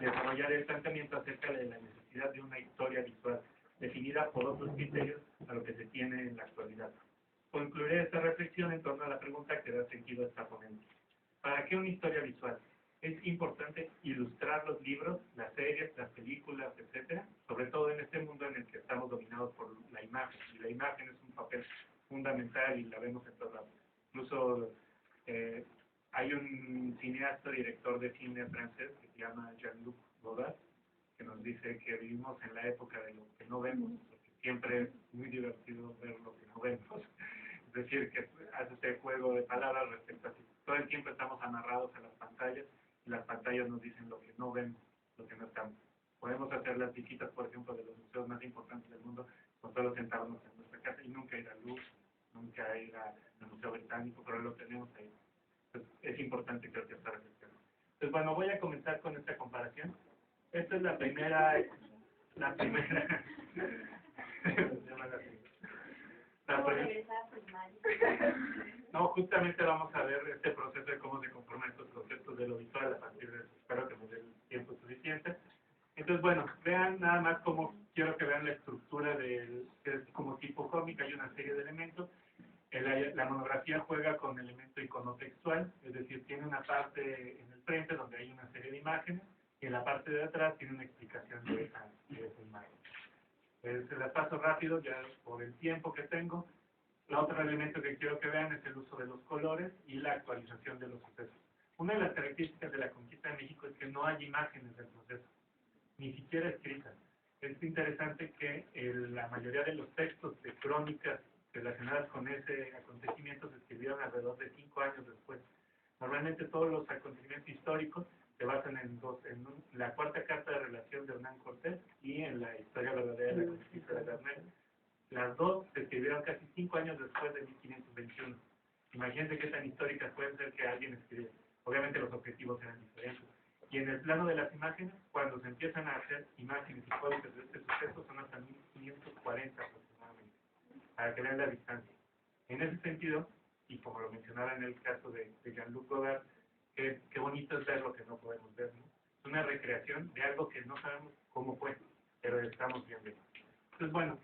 desarrollar el planteamiento acerca de la necesidad de una historia visual, definida por otros criterios a lo que se tiene en la actualidad. Concluiré esta reflexión en torno a la pregunta que da sentido a esta ponencia. ¿Para qué una historia visual? Es importante ilustrar los libros, las series, las películas, etcétera, sobre todo en este mundo en el que estamos dominados por la imagen, y la imagen es un papel fundamental y la vemos en todos lados. Incluso hay un cineasta, director de cine francés que se llama Jean-Luc Godard, que nos dice que vivimos en la época de lo que no vemos, porque siempre es muy divertido ver lo que no vemos. Es decir, que hace este juego de palabras respecto a que todo el tiempo estamos amarrados a las pantallas, y las pantallas nos dicen lo que no vemos, lo que no estamos. Podemos hacer las visitas, por ejemplo, de los museos más importantes del mundo, con solo sentarnos en nuestra casa y nunca ir al Louvre, nunca ir al Museo Británico, pero lo tenemos ahí. Entonces, es importante, creo que esta reflexión. Entonces, bueno, voy a comenzar con esta comparación. Esta es la primera no, justamente vamos a ver este proceso de cómo se conforman estos conceptos de lo visual a partir de eso. Espero que nos dé el tiempo suficiente. Entonces, bueno, vean nada más cómo quiero que vean la estructura que es como tipo cómic. Hay una serie de elementos. La monografía juega con elemento iconotextual, es decir, tiene una parte en el frente donde hay una serie de imágenes y en la parte de atrás tiene una explicación de esa imagen. Se las paso rápido ya por el tiempo que tengo. El otro elemento que quiero que vean es el uso de los colores y la actualización de los sucesos. Una de las características de la conquista de México es que no hay imágenes del proceso, ni siquiera escritas. Es interesante que la mayoría de los textos de crónicas relacionadas con ese acontecimiento se escribieron alrededor de 5 años después. Normalmente todos los acontecimientos históricos se basan en la cuarta carta de relación de Hernán Cortés y en la historia verdadera de la conquista de Garnet. Las dos se escribieron casi 5 años después de 1521. Imagínense qué tan históricas pueden ser que alguien escribiera. Obviamente los objetivos eran diferentes. Y en el plano de las imágenes, cuando se empiezan a hacer imágenes y códices de este suceso, son hasta 1540 aproximadamente, para que vean la distancia. En ese sentido, y como lo mencionaba en el caso de Jean-Luc Godard, qué bonito es ver lo que no podemos ver, ¿no? Es una recreación de algo que no sabemos cómo fue, pero estamos viendo. Entonces, bueno,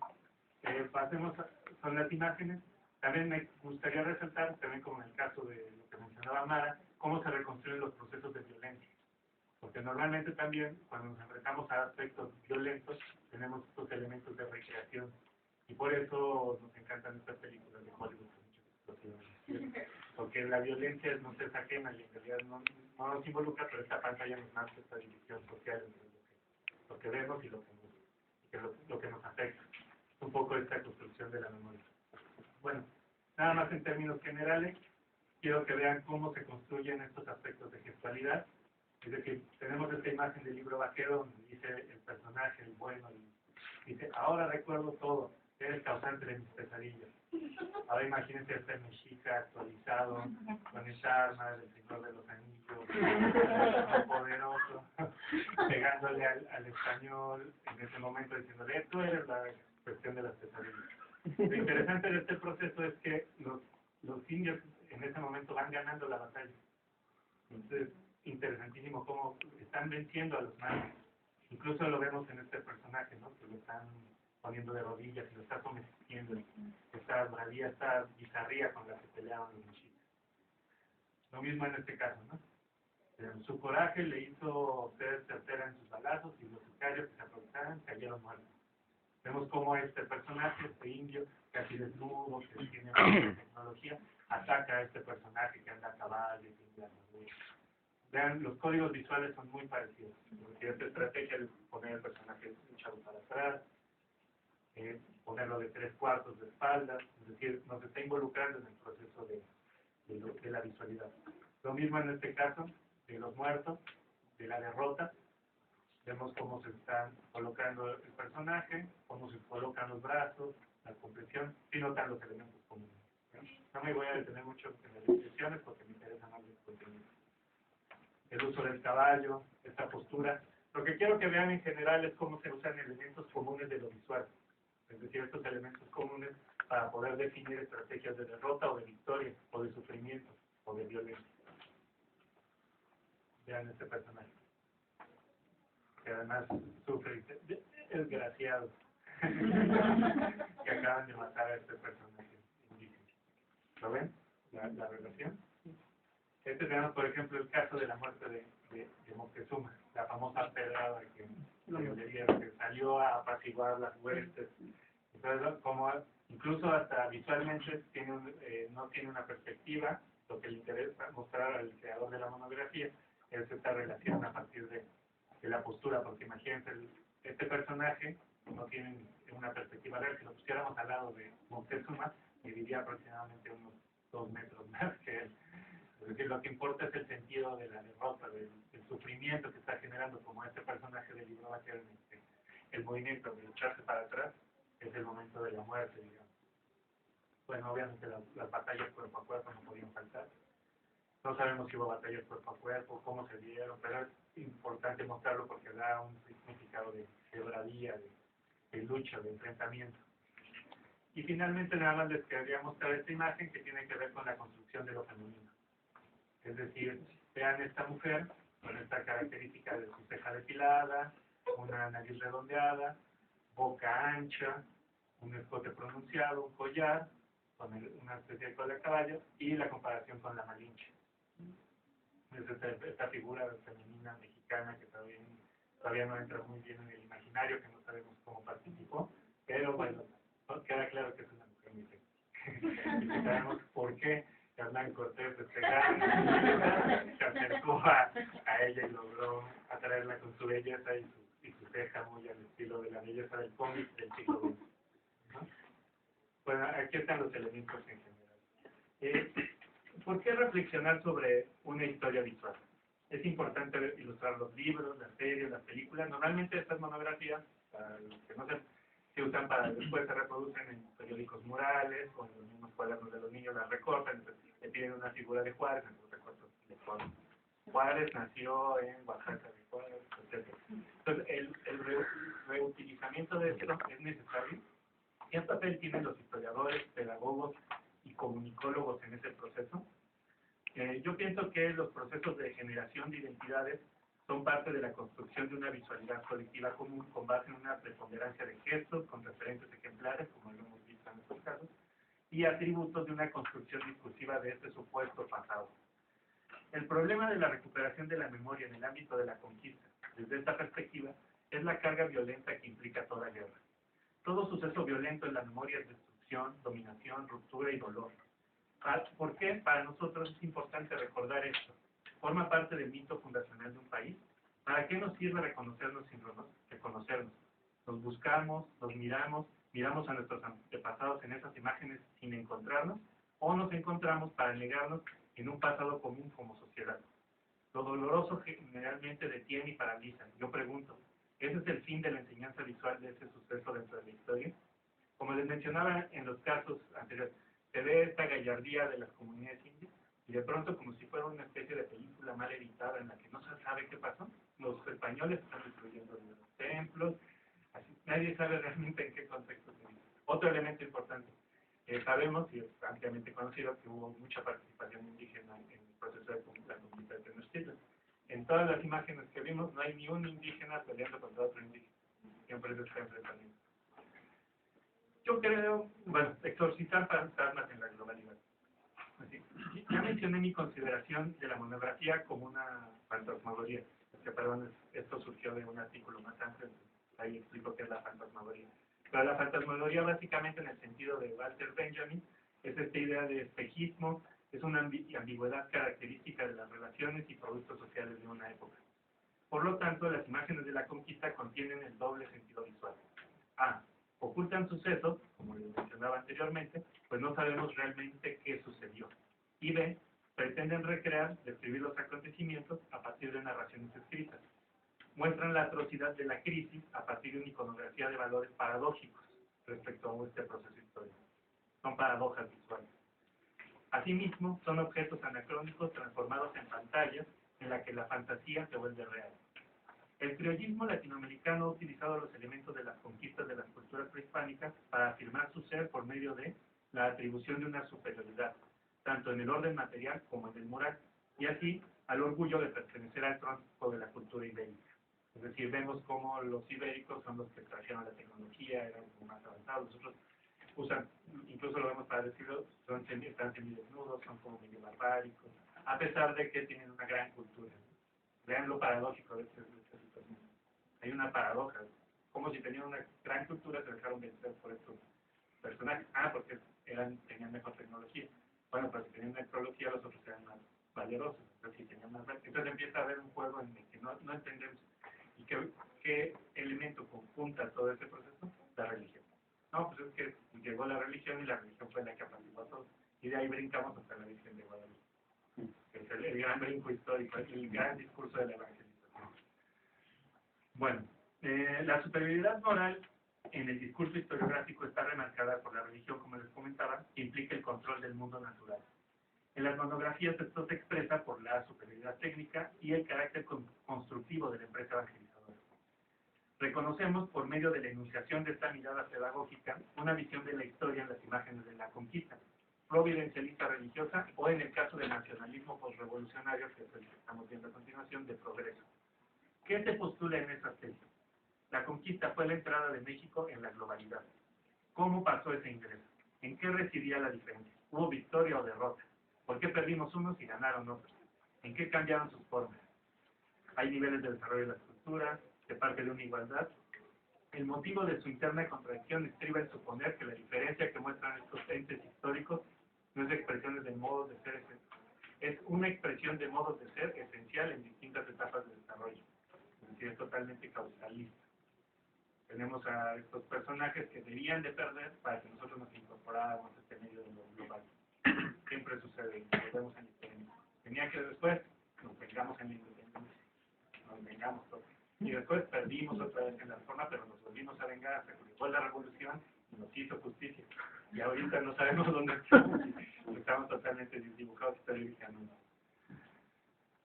pasemos son las imágenes. También me gustaría resaltar, también como en el caso de lo que mencionaba Mara, cómo se reconstruyen los procesos de violencia. Porque normalmente también, cuando nos enfrentamos a aspectos violentos, tenemos estos elementos de recreación. Y por eso nos encantan estas películas de Hollywood. Porque la violencia no se ajena y en realidad no nos involucra, pero esta pantalla nos marca esta división social entre lo que vemos y lo que nos afecta. Un poco esta construcción de la memoria. Bueno, nada más en términos generales, quiero que vean cómo se construyen estos aspectos de gestualidad. Es decir, tenemos esta imagen del libro vaquero donde dice el personaje, el bueno, y dice, ahora recuerdo todo, eres causante de mis pesadillas. Ahora imagínense este mexica actualizado, con esta arma del Señor de los Anillos, poderoso, pegándole al español en ese momento, diciéndole, esto eres la cuestión de las pesadillas. Lo interesante de este proceso es que los indios en ese momento van ganando la batalla. Entonces, interesantísimo cómo están venciendo a los nazis. Incluso lo vemos en este personaje, ¿no? Que lo están poniendo de rodillas y lo está sometiendo. Esta bravía, esta bizarría con la que peleaban los mexicas. Lo mismo en este caso, ¿no? Su coraje le hizo ser certera en sus balazos y los sicarios que se aprovecharon cayeron muertos. Vemos cómo este personaje, este indio, casi desnudo, que tiene mucha tecnología, ataca a este personaje que anda a caballo y tiene armadura. Vean, los códigos visuales son muy parecidos. Porque esta estrategia de poner el personaje echado para atrás, ponerlo de 3/4 de espaldas, es decir, nos está involucrando en el proceso de la visualidad. Lo mismo en este caso, de los muertos, de la derrota. Vemos cómo se están colocando el personaje, cómo se colocan los brazos, la compresión, y notan los elementos comunes. No me voy a detener mucho en las descripciones porque me interesa más el contenido. El uso del caballo, esta postura. Lo que quiero que vean en general es cómo se usan elementos comunes de lo visual. Es decir, estos elementos comunes para poder definir estrategias de derrota o de victoria, o de sufrimiento, o de violencia. Vean este personaje. que además sufre, desgraciado, que acaban de matar a este personaje indígena. ¿Lo ven? La relación. Tenemos, por ejemplo, el caso de la muerte de Moctezuma, la famosa pedrada que salió a apaciguar las huestes. Entonces, como incluso hasta visualmente no tiene una perspectiva, lo que le interesa mostrar al creador de la monografía es esta relación a partir de la postura, porque imagínense, este personaje no tiene una perspectiva real. Si lo pusiéramos al lado de Moctezuma, mediría aproximadamente unos 2 metros más que él. Es decir, lo que importa es el sentido de la derrota, del sufrimiento que está generando, como este personaje del libro va a ser el movimiento de echarse para atrás, es el momento de la muerte, digamos. Bueno, obviamente las batallas cuerpo a cuerpo no podían faltar. No sabemos si hubo batallas cuerpo a cuerpo, cómo se dieron, pero es importante mostrarlo porque da un significado de bravía, de lucha, de enfrentamiento. Y finalmente nada más les quería mostrar esta imagen que tiene que ver con la construcción de lo femenino. Es decir, vean esta mujer con esta característica de su ceja depilada, una nariz redondeada, boca ancha, un escote pronunciado, un collar, con una especie de cola de caballo, y la comparación con la Malinche. Es esta figura femenina mexicana que todavía no entra muy bien en el imaginario, que no sabemos cómo participó, pero bueno, queda claro que es una mujer muy sexy. Y que sabemos por qué Hernán Cortés se acercó a ella y logró atraerla con su belleza y su ceja muy al estilo de la belleza del cómic del siglo XX. ¿No? Bueno, aquí están los elementos en general. ¿Por qué reflexionar sobre una historia visual? Es importante ilustrar los libros, las series, las películas. Normalmente estas monografías, para los que no se usan para después se reproducen en periódicos murales o en los mismos cuadernos de los niños, las recortan, entonces le piden una figura de Juárez, en los recortes le ponen Juárez nació en Oaxaca de Juárez, etc. Entonces el reutilizamiento de esto es necesario. ¿Qué papel tienen los historiadores, pedagogos y comunicólogos en ese proceso? Yo pienso que los procesos de generación de identidades son parte de la construcción de una visualidad colectiva común con base en una preponderancia de gestos con referentes ejemplares, como lo hemos visto en estos casos, y atributos de una construcción discursiva de este supuesto pasado. El problema de la recuperación de la memoria en el ámbito de la conquista, desde esta perspectiva, es la carga violenta que implica toda guerra. Todo suceso violento en la memoria es destrucción, dominación, ruptura y dolor. ¿Por qué? Para nosotros es importante recordar esto. Forma parte del mito fundacional de un país. ¿Para qué nos sirve reconocernos sin reconocernos? Nos buscamos, nos miramos a nuestros antepasados en esas imágenes sin encontrarnos, o nos encontramos para negarnos en un pasado común como sociedad. Lo doloroso generalmente detiene y paraliza. Yo pregunto, ¿ese es el fin de la enseñanza visual de ese suceso dentro de la historia? Como les mencionaba en los casos anteriores, se ve esta gallardía de las comunidades indias y de pronto, como si fuera una especie de película mal editada en la que no se sabe qué pasó, los españoles están destruyendo los templos, así, nadie sabe realmente en qué contexto se vive. Otro elemento importante, sabemos y es ampliamente conocido que hubo mucha participación indígena en el proceso de la conquista de Tenochtitlan. En todas las imágenes que vimos no hay ni un indígena peleando contra otro indígena, siempre es este enfrentamiento. Yo creo, bueno, exorcizar fantasmas en la globalidad. Así, ya mencioné mi consideración de la monografía como una fantasmagoría. Perdón, esto surgió de un artículo más amplio, ahí explico qué es la fantasmagoría. Pero la fantasmagoría, básicamente en el sentido de Walter Benjamin, es esta idea de espejismo, es una ambigüedad característica de las relaciones y productos sociales de una época. Por lo tanto, las imágenes de la conquista contienen el doble sentido visual. A. Ocultan sucesos, como les mencionaba anteriormente, pues no sabemos realmente qué sucedió. Y B. Pretenden recrear, describir los acontecimientos a partir de narraciones escritas. Muestran la atrocidad de la crisis a partir de una iconografía de valores paradójicos respecto a este proceso histórico. Son paradojas visuales. Asimismo, son objetos anacrónicos transformados en pantallas en la que la fantasía se vuelve real. El criollismo latinoamericano ha utilizado los elementos de las conquistas de las culturas prehispánicas para afirmar su ser por medio de la atribución de una superioridad, tanto en el orden material como en el moral, y así al orgullo de pertenecer al tronco de la cultura ibérica. Es decir, vemos cómo los ibéricos son los que trajeron la tecnología, eran más avanzados. Nosotros usan, incluso lo vemos para decirlo, están semidesnudos, son como medio barbáricos, a pesar de que tienen una gran cultura. Vean lo paradójico de esta situación. Hay una paradoja. Como si tenían una gran cultura, se dejaron vencer por estos personajes. Porque tenían mejor tecnología. Bueno, pero si tenían tecnología, los otros eran más valerosos. Entonces, si tenían más... Entonces empieza a haber un juego en el que no entendemos. ¿Y qué elemento conjunta todo ese proceso? La religión. No, pues es que llegó la religión y la religión fue la que apaciguó a todos. Y de ahí brincamos hasta la Virgen de Guadalupe. Es el gran brinco histórico, el gran discurso de la evangelización. Bueno, la superioridad moral en el discurso historiográfico está remarcada por la religión, como les comentaba, que implica el control del mundo natural. En las monografías esto se expresa por la superioridad técnica y el carácter constructivo de la empresa evangelizadora. Reconocemos, por medio de la enunciación de esta mirada pedagógica, una visión de la historia en las imágenes de la conquista, providencialista religiosa o, en el caso del nacionalismo postrevolucionario, que es el que estamos viendo a continuación, de progreso. ¿Qué se postula en esa tesis? La conquista fue la entrada de México en la globalidad. ¿Cómo pasó ese ingreso? ¿En qué residía la diferencia? ¿Hubo victoria o derrota? ¿Por qué perdimos unos y ganaron otros? ¿En qué cambiaron sus formas? ¿Hay niveles de desarrollo de las culturas? ¿Se parte de una igualdad? El motivo de su interna contradicción estriba en suponer que la diferencia que muestran estos entes históricos no es expresiones de modos de ser, es una expresión de modos de ser esencial en distintas etapas de desarrollo. Es decir, es totalmente causalista. Tenemos a estos personajes que debían de perder para que nosotros nos incorporáramos a este medio de lo global. Siempre sucede, nos vemos en la historia. Tenía que después nos vengamos en la independencia, nos vengamos todos. Y después perdimos otra vez en la reforma, pero nos volvimos a vengar hasta que llegó la revolución y nos hizo justicia. Y ahorita no sabemos dónde estamos y estamos totalmente desdibujados históricamente.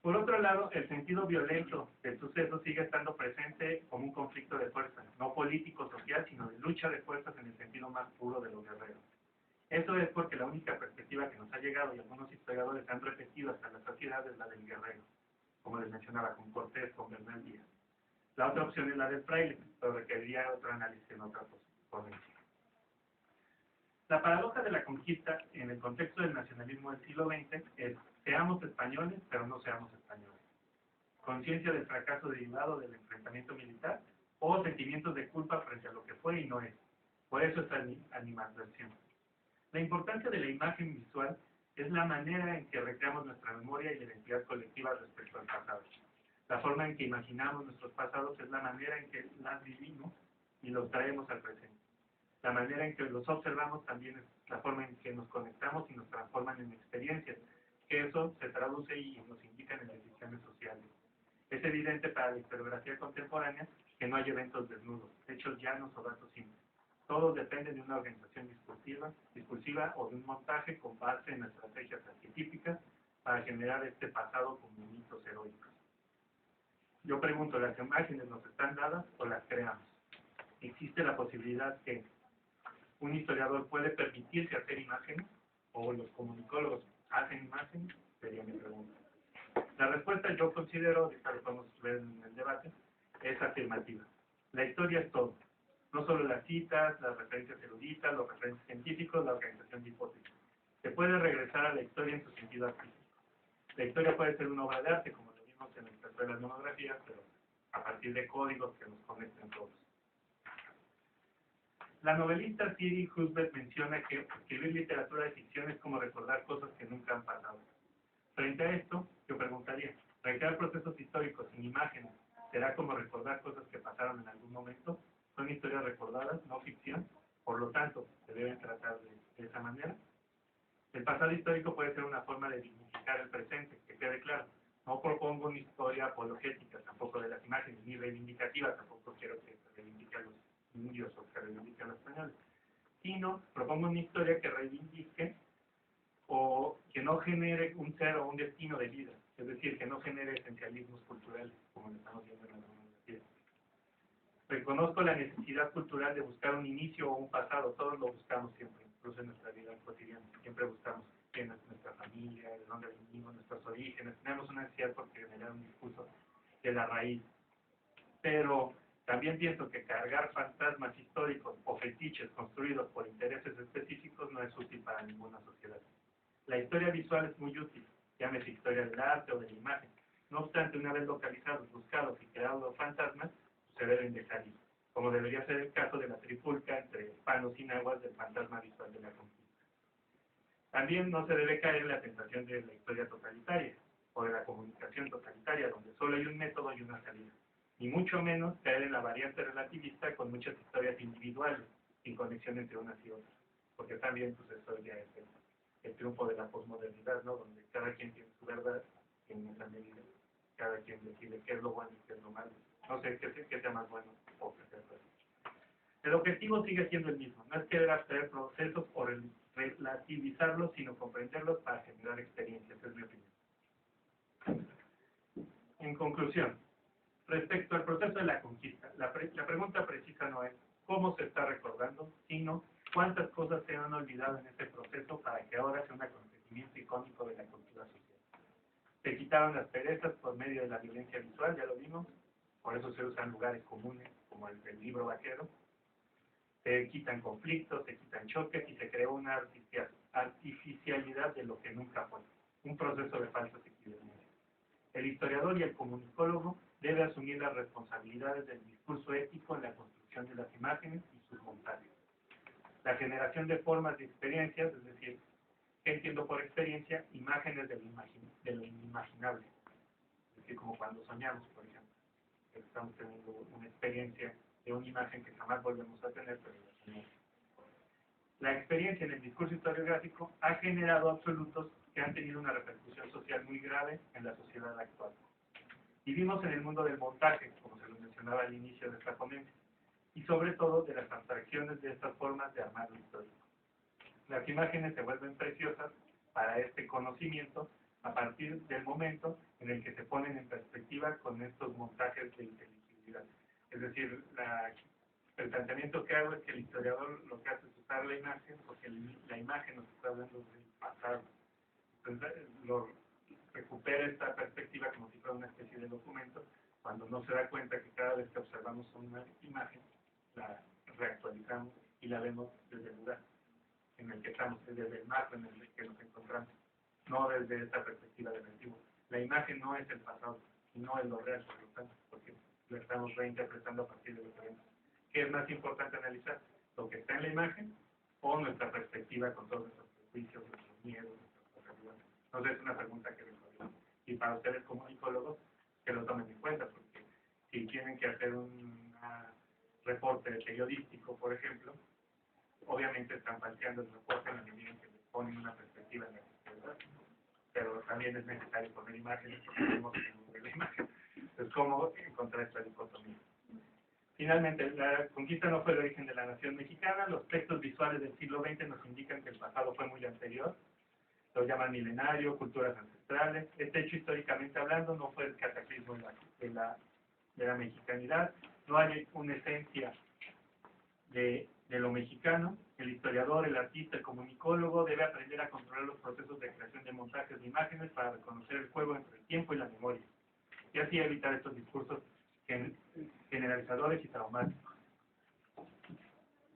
Por otro lado, el sentido violento del suceso sigue estando presente como un conflicto de fuerzas, no político-social, sino de lucha de fuerzas en el sentido más puro de los guerreros. Eso es porque la única perspectiva que nos ha llegado, y algunos historiadores han repetido hasta la saciedad, es la del guerrero, como les mencionaba, con Cortés, con Bernal Díaz. La otra opción es la del fraile, pero requeriría otro análisis en otra ponencia. La paradoja de la conquista en el contexto del nacionalismo del siglo XX es: seamos españoles, pero no seamos españoles. Conciencia del fracaso derivado del enfrentamiento militar o sentimientos de culpa frente a lo que fue y no es. Por eso esta animadversión. La importancia de la imagen visual es la manera en que recreamos nuestra memoria y la identidad colectiva respecto al pasado. La forma en que imaginamos nuestros pasados es la manera en que las vivimos y los traemos al presente. La manera en que los observamos también es la forma en que nos conectamos y nos transforman en experiencias, que eso se traduce y nos indica en decisiones sociales. Es evidente para la historiografía contemporánea que no hay eventos desnudos, hechos llanos o datos simples. Todos dependen de una organización discursiva o de un montaje con base en estrategias arquetípicas para generar este pasado como mitos heroicos. Yo pregunto, ¿las imágenes nos están dadas o las creamos? ¿Existe la posibilidad que un historiador puede permitirse hacer imágenes o los comunicólogos hacen imágenes? Sería mi pregunta. La respuesta, yo considero, y lo podemos ver en el debate, es afirmativa. La historia es todo. No solo las citas, las referencias eruditas, los referentes científicos, la organización de hipótesis. Se puede regresar a la historia en su sentido artístico. La historia puede ser una obra de arte, como lo vimos en el caso de las monografías, pero a partir de códigos que nos conecten todos. La novelista Siri Husband menciona que escribir literatura de ficción es como recordar cosas que nunca han pasado. Frente a esto, yo preguntaría, ¿recrear procesos históricos sin imágenes será como recordar cosas que pasaron en algún momento? Son historias recordadas, no ficción, por lo tanto, se deben tratar de esa manera. El pasado histórico puede ser una forma de dignificar el presente, que quede claro. No propongo una historia apologética, tampoco de las imágenes, ni reivindicativa, tampoco quiero que se reivindique a los indios o que reivindique a los españoles, sino propongo una historia que reivindique o que no genere un ser o un destino de vida, es decir, que no genere esencialismos culturales, como lo estamos viendo en la monografía. Reconozco la necesidad cultural de buscar un inicio o un pasado, todos lo buscamos siempre, incluso en nuestra vida cotidiana, siempre buscamos quién es nuestra familia, de dónde venimos, nuestros orígenes, tenemos una necesidad por generar un discurso de la raíz. pero también pienso que cargar fantasmas históricos o fetiches construidos por intereses específicos no es útil para ninguna sociedad. La historia visual es muy útil, llámese historia del arte o de la imagen. No obstante, una vez localizados, buscados y creados los fantasmas, se deben dejar ir, como debería ser el caso de la trifulca entre panos y nahuas del fantasma visual de la conquista. También no se debe caer en la tentación de la historia totalitaria o de la comunicación totalitaria, donde solo hay un método y una salida. Ni mucho menos caer en la variante relativista con muchas historias individuales, sin conexión entre unas y otras, porque también pues eso ya es el triunfo de la posmodernidad, ¿no? Donde cada quien tiene su verdad y en esa medida cada quien decide qué es lo bueno y qué es lo malo. No sé qué sea más bueno o qué sea peor. El objetivo sigue siendo el mismo, no es querer abstraer procesos o relativizarlos, sino comprenderlos para generar experiencias, es mi opinión. En conclusión, respecto al proceso de la conquista, la pregunta precisa no es cómo se está recordando, sino cuántas cosas se han olvidado en este proceso para que ahora sea un acontecimiento icónico de la cultura social. Se quitaron las perezas por medio de la violencia visual, ya lo vimos, por eso se usan lugares comunes como el del libro vaquero. Se quitan conflictos, se quitan choques y se creó una artificialidad de lo que nunca fue, un proceso de falsas equivalencias. El historiador y el comunicólogo debe asumir las responsabilidades del discurso ético en la construcción de las imágenes y sus montajes. La generación de formas de experiencias, es decir, ¿qué entiendo por experiencia? Imágenes de lo inimaginable. Es decir, como cuando soñamos, por ejemplo. Estamos teniendo una experiencia de una imagen que jamás volvemos a tener, pero la tenemos. La experiencia en el discurso historiográfico ha generado absolutos que han tenido una repercusión social muy grave en la sociedad actual. Vivimos en el mundo del montaje, como se lo mencionaba al inicio de esta ponencia, y sobre todo de las abstracciones de estas formas de armar lo histórico. Las imágenes se vuelven preciosas para este conocimiento a partir del momento en el que se ponen en perspectiva con estos montajes de inteligibilidad. Es decir, el planteamiento que hago es que el historiador lo que hace es usar la imagen, porque la imagen nos está hablando del pasado. Entonces, recupera esta perspectiva como si fuera una especie de documento, cuando no se da cuenta que cada vez que observamos una imagen, la reactualizamos y la vemos desde el lugar en el que estamos, desde el marco en el que nos encontramos, no desde esta perspectiva del antiguo. La imagen no es el pasado, y no es lo real, por lo tanto, porque lo estamos reinterpretando a partir de lo que vemos. ¿Qué es más importante analizar? ¿Lo que está en la imagen o nuestra perspectiva con todos nuestros prejuicios, nuestros miedos, nuestras posibilidades? Entonces es una pregunta que les doy. Y para ustedes como psicólogos, que lo tomen en cuenta, porque si tienen que hacer un reporte periodístico, por ejemplo, obviamente están falseando el reporte en la medida en que les ponen una perspectiva en la sociedad, pero también es necesario poner imágenes porque tenemos que ver la imagen. Entonces, ¿cómo encontrar esta dicotomía? Finalmente, la conquista no fue el origen de la nación mexicana. Los textos visuales del siglo XX nos indican que el pasado fue muy anterior. Lo llaman milenario, culturas ancestrales. Este hecho, históricamente hablando, no fue el cataclismo de la mexicanidad. No hay una esencia de lo mexicano. El historiador, el artista, el comunicólogo debe aprender a controlar los procesos de creación de montajes de imágenes para reconocer el juego entre el tiempo y la memoria, y así evitar estos discursos generalizadores y traumáticos,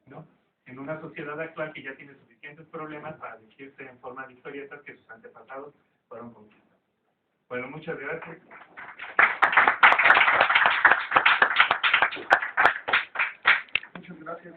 ¿no? En una sociedad actual que ya tiene suficientes problemas para decirse en forma de historietas que sus antepasados fueron conquistados. Bueno, muchas gracias. Muchas gracias.